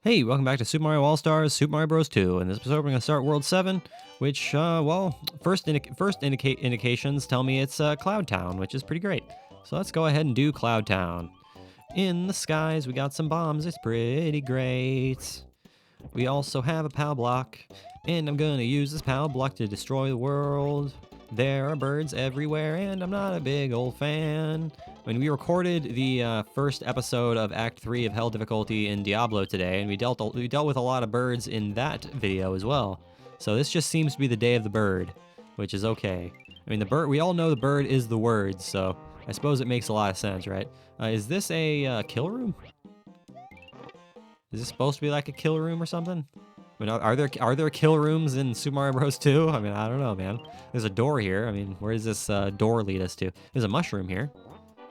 Hey, welcome back to Super Mario All-Stars Super Mario Bros. 2. In this episode, we're going to start World 7, which, first indications tell me it's Cloud Town, which is pretty great. So let's go ahead and do Cloud Town. In the skies, we got some bombs. It's pretty great. We also have a POW block, and I'm going to use this POW block to destroy the world. There are birds everywhere, and I'm not a big old fan. When we recorded the first episode of Act 3 of Hell Difficulty in Diablo today, and we dealt with a lot of birds in that video as well. So this just seems to be the day of the bird, which is okay. I mean, the bird, we all know the bird is the word, so I suppose it makes a lot of sense, right? Is this a kill room? Is this supposed to be like a kill room or something? I mean, are there kill rooms in Super Mario Bros. 2? I mean, I don't know, man. There's a door here. I mean, where does this door lead us to? There's a mushroom here.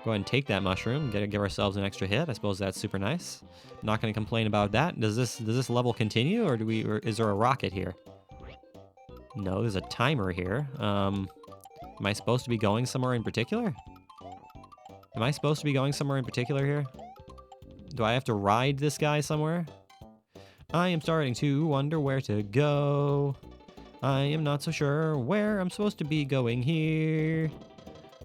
Go ahead and take that mushroom. Give ourselves an extra hit. I suppose that's super nice. Not going to complain about that. Does this level continue, or is there a rocket here? No, there's a timer here. Am I supposed to be going somewhere in particular? Am I supposed to be going somewhere in particular here? Do I have to ride this guy somewhere? I am starting to wonder where to go. I am not so sure where I'm supposed to be going here.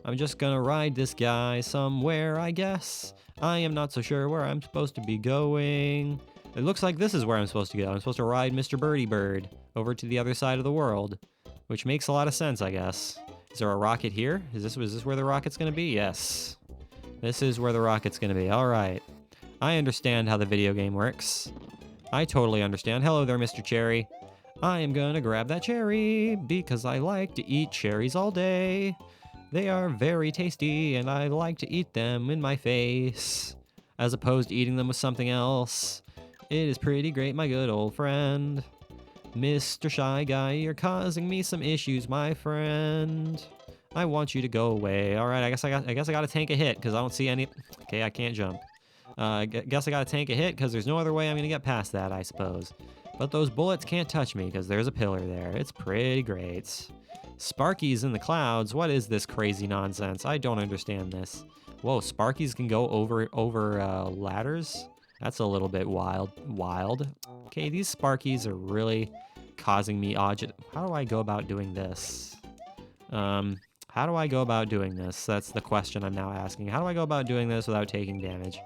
I'm just gonna ride this guy somewhere, I guess. I am not so sure where I'm supposed to be going. It looks like this is where I'm supposed to go. I'm supposed to ride Mr. Birdie Bird over to the other side of the world, which makes a lot of sense, I guess. Is there a rocket here? Is this where the rocket's gonna be? Yes. This is where the rocket's gonna be. All right. I understand how the video game works. I totally understand. Hello there, Mr. Cherry. I am gonna grab that cherry because I like to eat cherries all day. They are very tasty and I like to eat them in my face as opposed to eating them with something else. It is pretty great, my good old friend. Mr. Shy Guy, you're causing me some issues, my friend. I want you to go away. All right, I guess I got to tank a hit because I don't see any. Okay, I can't jump. Guess I gotta tank a hit because there's no other way I'm gonna get past that, I suppose. But those bullets can't touch me because there's a pillar there. It's pretty great. Sparky's in the clouds. What is this crazy nonsense? I don't understand this. Whoa, Sparkies can go over ladders? That's a little bit wild. Okay, these Sparkies are really causing me odd. How do I go about doing this? How do I go about doing this? That's the question I'm now asking. How do I go about doing this without taking damage?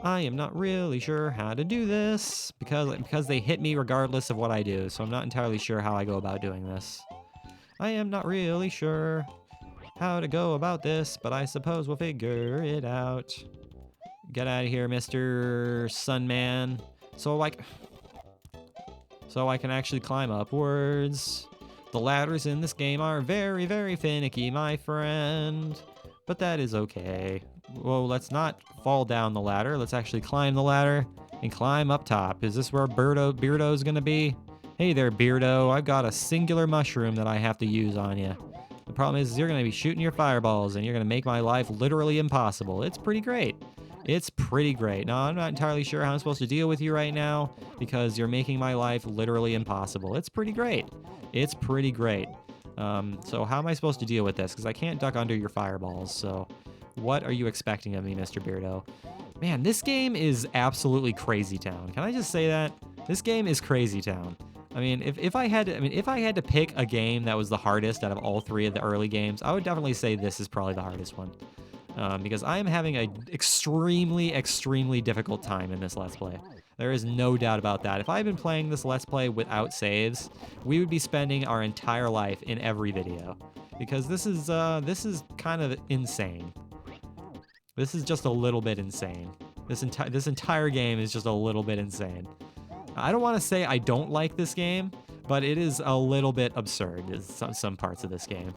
I am not really sure how to do this because they hit me regardless of what I do, so I'm not entirely sure how I go about doing this. I am not really sure how to go about this, but I suppose we'll figure it out. Get out of here, Mr. Sunman. So I can actually climb upwards. The ladders in this game are very, very finicky, my friend. But that is okay. Whoa, let's not fall down the ladder. Let's actually climb the ladder and climb up top. Is this where Beardo's gonna be? Hey there, Beardo. I've got a singular mushroom that I have to use on you. The problem is you're gonna be shooting your fireballs and you're gonna make my life literally impossible. It's pretty great. It's pretty great. Now, I'm not entirely sure how I'm supposed to deal with you right now because you're making my life literally impossible. It's pretty great. It's pretty great. So how am I supposed to deal with this? Because I can't duck under your fireballs, so what are you expecting of me, Mr. Beardo? Man, this game is absolutely crazy town. Can I just say that? This game is crazy town. I mean, if I had to pick a game that was the hardest out of all three of the early games, I would definitely say this is probably the hardest one. Because I am having an extremely, extremely difficult time in this Let's Play. There is no doubt about that. If I had been playing this Let's Play without saves, we would be spending our entire life in every video. Because this is kind of insane. This is just a little bit insane. This entire game is just a little bit insane. I don't want to say I don't like this game, but it is a little bit absurd, some parts of this game.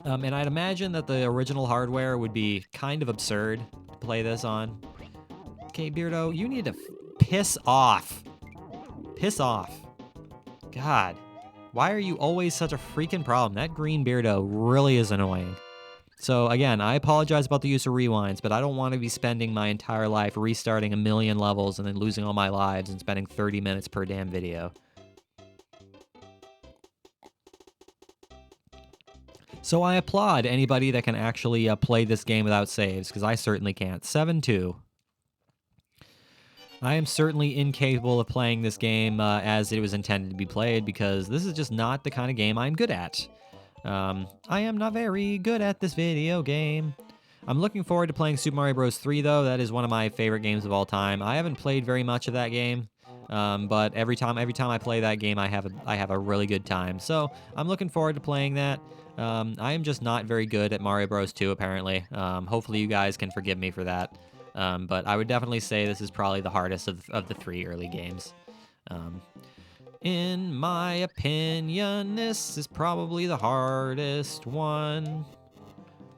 And I'd imagine that the original hardware would be kind of absurd to play this on. Okay, Beardo, you need to piss off. Piss off. God, why are you always such a freaking problem? That green Beardo really is annoying. So again, I apologize about the use of rewinds, but I don't want to be spending my entire life restarting a million levels and then losing all my lives and spending 30 minutes per damn video. So I applaud anybody that can actually play this game without saves, because I certainly can't. 7-2. I am certainly incapable of playing this game as it was intended to be played because this is just not the kind of game I'm good at. I am not very good at this video game. I'm looking forward to playing Super Mario Bros. 3 though. That is one of my favorite games of all time. I haven't played very much of that game, but every time I play that game, I have a really good time. So I'm looking forward to playing that. I am just not very good at Mario Bros. 2 apparently. Hopefully you guys can forgive me for that. But I would definitely say this is probably the hardest of the 3 early games. In my opinion, this is probably the hardest one.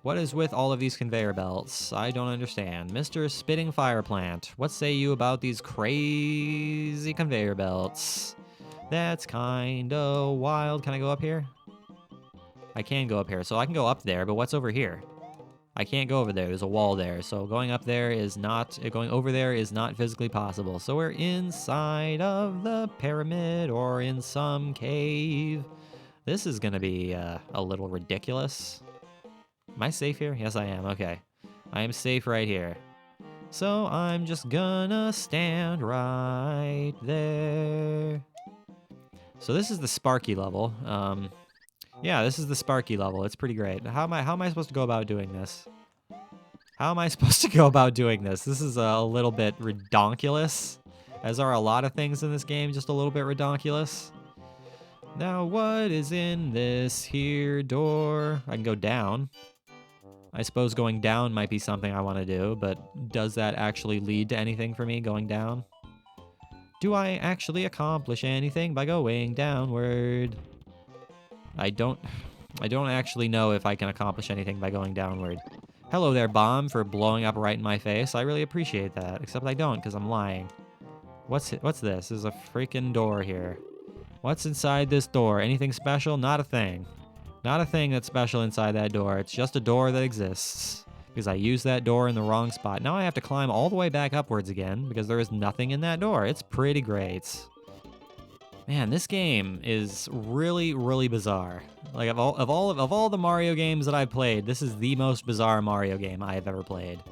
What is with all of these conveyor belts? I don't understand. Mr. Spitting Fire Plant, what say you about these crazy conveyor belts? That's kinda wild. Can I go up here? I can go up here, so I can go up there, but what's over here? I can't go over there. There's a wall there, so going over there is not physically possible. So we're inside of the pyramid or in some cave. This is gonna be a little ridiculous. Am I safe here? Yes, I am. Okay. I am safe right here. So I'm just gonna stand right there. So this is the Sparky level. Yeah, this is the Sparky level. It's pretty great. How am I supposed to go about doing this? How am I supposed to go about doing this? This is a little bit redonkulous, as are a lot of things in this game, just a little bit redonkulous. Now, what is in this here door? I can go down. I suppose going down might be something I want to do, but does that actually lead to anything for me going down? Do I actually accomplish anything by going downward? I don't actually know if I can accomplish anything by going downward. Hello there, bomb, for blowing up right in my face. I really appreciate that, except I don't because I'm lying. What's this? There's a freaking door here. What's inside this door? Anything special? Not a thing. Not a thing that's special inside that door. It's just a door that exists. Because I used that door in the wrong spot. Now I have to climb all the way back upwards again because there is nothing in that door. It's pretty great. Man, this game is really, really bizarre. Like of all the Mario games that I've played, this is the most bizarre Mario game I have ever played.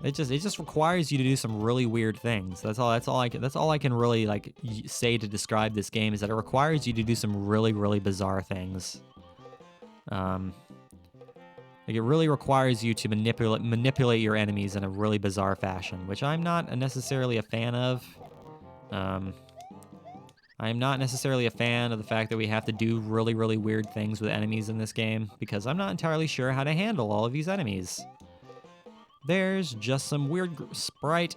It just requires you to do some really weird things. That's all I can really like say to describe this game is that it requires you to do some really, really bizarre things. Like it really requires you to manipulate your enemies in a really bizarre fashion, which I'm not necessarily a fan of. I'm not necessarily a fan of the fact that we have to do really, really weird things with enemies in this game, because I'm not entirely sure how to handle all of these enemies. There's just some weird sprite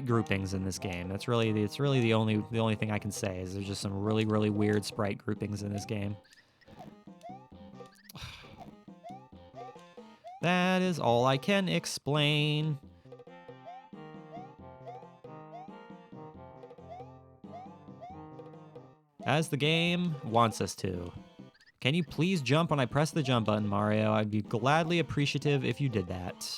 groupings in this game. It's really the only thing I can say is there's just some really, really weird sprite groupings in this game. That is all I can explain. As the game wants us to. Can you please jump when I press the jump button, Mario? I'd be gladly appreciative if you did that.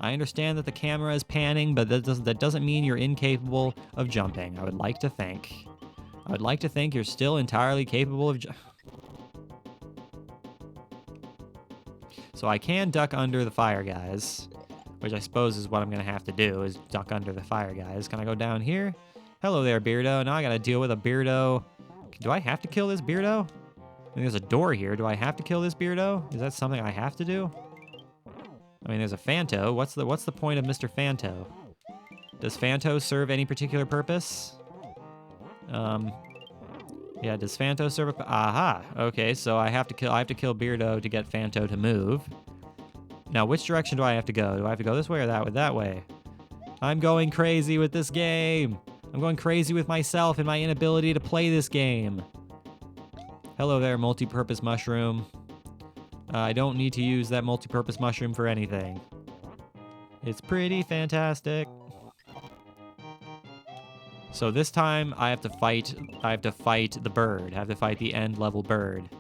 I understand that the camera is panning, but that doesn't mean you're incapable of jumping. I would like to think you're still entirely capable of So I can duck under the fire guys, which I suppose is what I'm gonna have to do, is duck under the fire guys. Can I go down here? Hello there, Beardo. Now I gotta deal with a Beardo. Do I have to kill this Beardo? I mean, there's a door here. Do I have to kill this Beardo? Is that something I have to do? I mean, there's a Phanto. What's the point of Mr. Phanto? Does Phanto serve any particular purpose? Yeah, does Phanto serve a... Aha! Okay, so I have to kill Beardo to get Phanto to move. Now, which direction do I have to go? Do I have to go this way or that way? That way. I'm going crazy with this game. I'm going crazy with myself and my inability to play this game. Hello there, multi-purpose mushroom. I don't need to use that multi-purpose mushroom for anything. It's pretty fantastic. So this time I have to fight the bird. I have to fight the end level bird.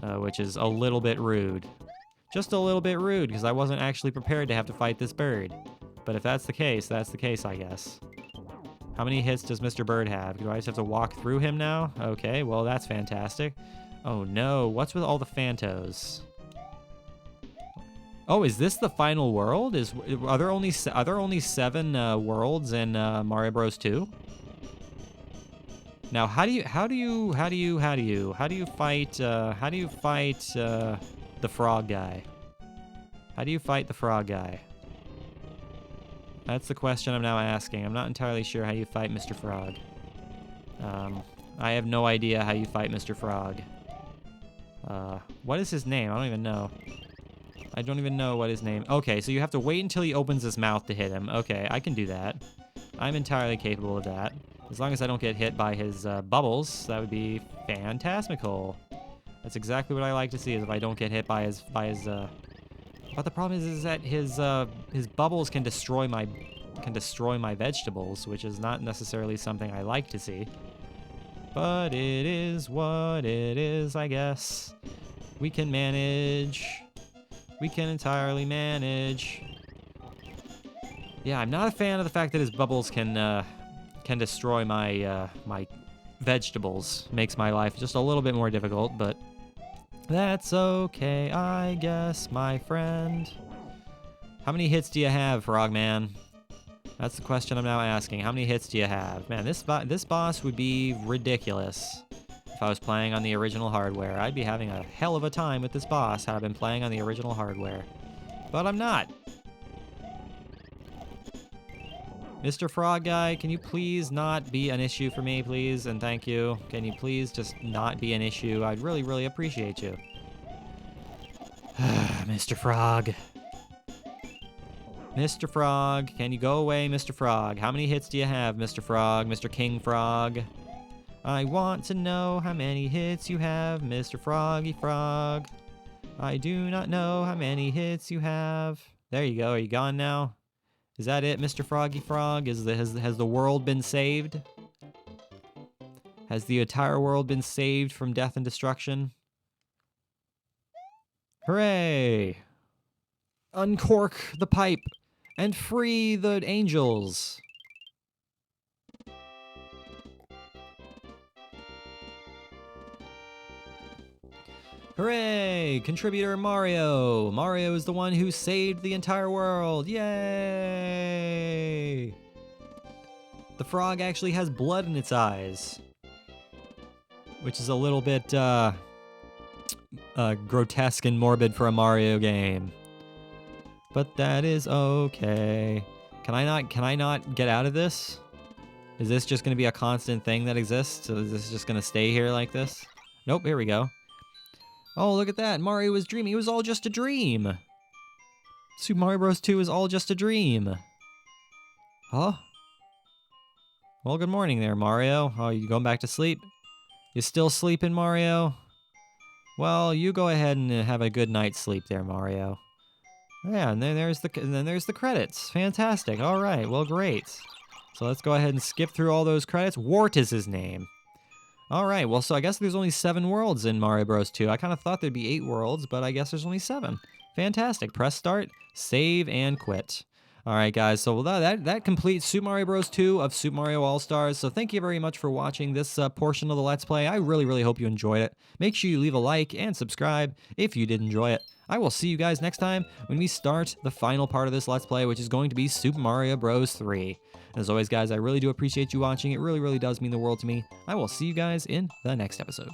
Which is a little bit rude. Just a little bit rude, because I wasn't actually prepared to have to fight this bird. But if that's the case, I guess. How many hits does Mr. Bird have? Do I just have to walk through him now? Okay, well, that's fantastic. Oh no, what's with all the Phantos? Oh, is this the final world? Are there only 7 worlds in Mario Bros 2? Now, how do you fight the frog guy? How do you fight the frog guy? That's the question I'm now asking. I'm not entirely sure how you fight Mr. Frog. I have no idea how you fight Mr. Frog. What is his name? I don't even know. I don't even know what his name... Okay, so you have to wait until he opens his mouth to hit him. Okay, I can do that. I'm entirely capable of that. As long as I don't get hit by his bubbles, that would be fantastical. That's exactly what I like to see, is if I don't get hit by his But the problem is that his bubbles can destroy my vegetables, which is not necessarily something I like to see. But it is what it is, I guess. We can manage. We can entirely manage. Yeah, I'm not a fan of the fact that his bubbles can destroy my my vegetables. Makes my life just a little bit more difficult, but that's okay, I guess, my friend. How many hits do you have, Frogman? That's the question I'm now asking. How many hits do you have? Man, this boss would be ridiculous if I was playing on the original hardware. I'd be having a hell of a time with this boss had I been playing on the original hardware. But I'm not. Mr. Frog Guy, can you please not be an issue for me, please? And thank you. Can you please just not be an issue? I'd really, really appreciate you. Mr. Frog. Mr. Frog, can you go away, Mr. Frog? How many hits do you have, Mr. Frog, Mr. King Frog? I want to know how many hits you have, Mr. Froggy Frog. I do not know how many hits you have. There you go. Are you gone now? Is that it, Mr. Froggy Frog? Has the world been saved? Has the entire world been saved from death and destruction? Hooray! Uncork the pipe and free the angels. Hooray! Contributor Mario! Mario is the one who saved the entire world! Yay! The frog actually has blood in its eyes, which is a little bit grotesque and morbid for a Mario game. But that is okay. Can I not get out of this? Is this just gonna be a constant thing that exists? So is this just gonna stay here like this? Nope, here we go. Oh, look at that. Mario was dreaming. It was all just a dream. Super Mario Bros. 2 is all just a dream. Huh? Well, good morning there, Mario. Oh, you going back to sleep? You still sleeping, Mario? Well, you go ahead and have a good night's sleep there, Mario. Yeah, and then there's the credits. Fantastic. All right. Well, great. So let's go ahead and skip through all those credits. Wart is his name. All right, well, so I guess there's only 7 worlds in Mario Bros. 2. I kind of thought there'd be 8 worlds, but I guess there's only 7. Fantastic. Press start, save, and quit. All right, guys, so that completes Super Mario Bros. 2 of Super Mario All-Stars. So thank you very much for watching this portion of the Let's Play. I really, really hope you enjoyed it. Make sure you leave a like and subscribe if you did enjoy it. I will see you guys next time when we start the final part of this Let's Play, which is going to be Super Mario Bros. 3. And as always, guys, I really do appreciate you watching. It really, really does mean the world to me. I will see you guys in the next episode.